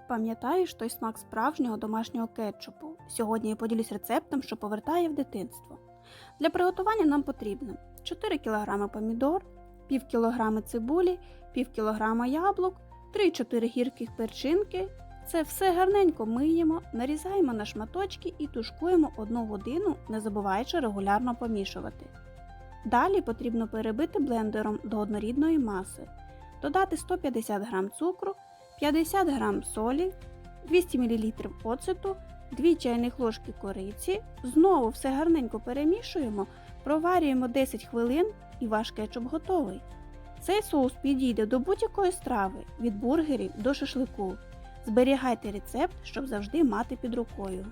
Пам'ятаєш той смак справжнього домашнього кетчупу? Сьогодні я поділюсь рецептом, що повертає в дитинство. Для приготування нам потрібно 4 кг помідор, пів кілограми цибулі, пів кілограма яблук, 3-4 гірких перчинки. Це все гарненько миємо, нарізаємо на шматочки і тушкуємо 1 годину, не забуваючи регулярно помішувати. Далі потрібно перебити блендером до однорідної маси, додати 150 г цукру, 50 г солі, 200 мл оцету, 2 чайних ложки кориці, знову все гарненько перемішуємо, проварюємо 10 хвилин і ваш кетчуп готовий. Цей соус підійде до будь-якої страви, від бургерів до шашлику. Зберігайте рецепт, щоб завжди мати під рукою.